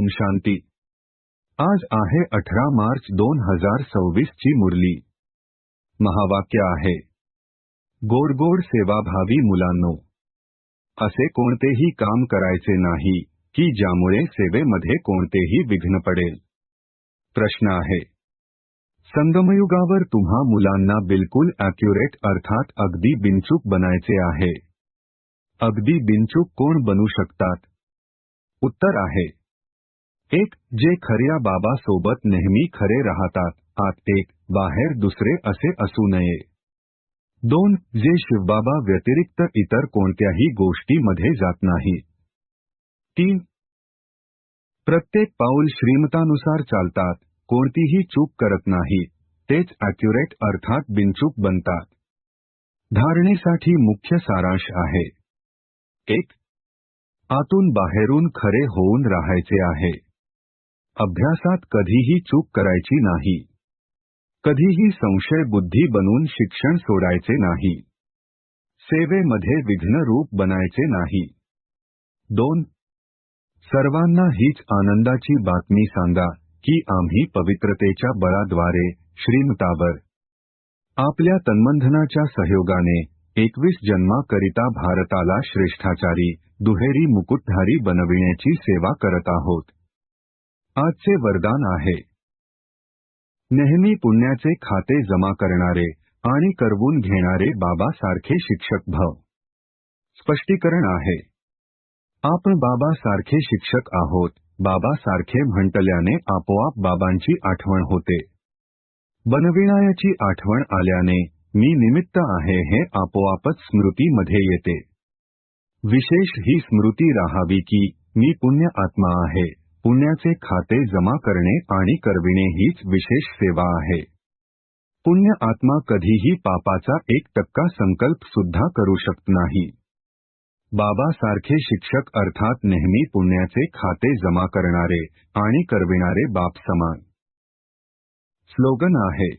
ओम शांती। आज आहे 18 मार्च 2026 ची मुरली। महावाक्य आहे, गोड गोड सेवाभावी मुलांनो, असे कोणतेही काम करायचे नाही की ज्यामुळे सेवेमध्ये कोणतेही विघ्न पडेल। प्रश्न आहे, संगमयुगावर तुम्हा मुलांना बिलकुल ॲक्युरेट अर्थात अगदी बिनचूक बनायचे आहे। अगदी बिनचूक कोण बनू शकतात? उत्तर आहे, 1. जे खऱ्या बाबा सोबत नेहमी खरे राहतात, आत एक बाहेर दुसरे असे असू नये। 2. जे शिवबाबा व्यतिरिक्त इतर कोणत्याही गोष्टीमध्ये जात नाही। 3. प्रत्येक पाऊल श्रीमतानुसार चालतात, कोणतीही चूक करत नाही, तेच ॲक्युरेट अर्थात बिनचूक बनतात। धारणेसाठी मुख्य सारांश आहे, 1. आतून बाहेरून खरे होऊन राहायचे आहे। अभ्यासात कधीही चूक करायची नाही। कधीही संशय बुद्धी बनून शिक्षण सोडायचे नाही। सेवेमध्ये विघ्न रूप बनायचे नाही। 2. सर्वांना हीच आनंदाची बातमी सांगा की आम्ही पवित्रतेच्या बळाद्वारे श्रीमतावर आपल्या तन्मंधनाच्या सहयोगाने 21 जन्माकरिता भारताला श्रेष्ठाचारी दुहेरी मुकुटधारी बनविण्याची सेवा करत आहोत। आजचे वरदान आहे, नेहमी पुण्याचे खाते जमा करणारे आणि करवून घेणारे बाबा सारखे शिक्षक भव। स्पष्टीकरण आहे, आपण बाबा सारखे शिक्षक आहोत। बाबा सारखे म्हटल्याने आपोआप बाबांची आठवण होते। बनविण्याची आठवण आल्याने मी निमित्त आहे हे आपोआपच स्मृतीमध्ये येते। विशेष ही स्मृती राहावी की मी पुण्य आत्मा आहे। पुण्याचे खाते जमा करणे आणि करविणे हीच विशेष सेवा आहे। पुण्य आत्मा कधीही पापाचा 1% संकल्प सुद्धा करू शकत नाही। बाबा सारखे शिक्षक अर्थात नेहमी पुण्याचे खाते जमा करणारे आणि करविणारे बाप समान। स्लोगन आहे,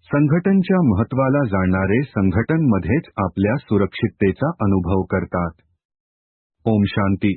संघटनच्या महत्त्वाला जाणणारे संघटनमध्येच आपल्या सुरक्षिततेचा अनुभव करतात। ओम शांती।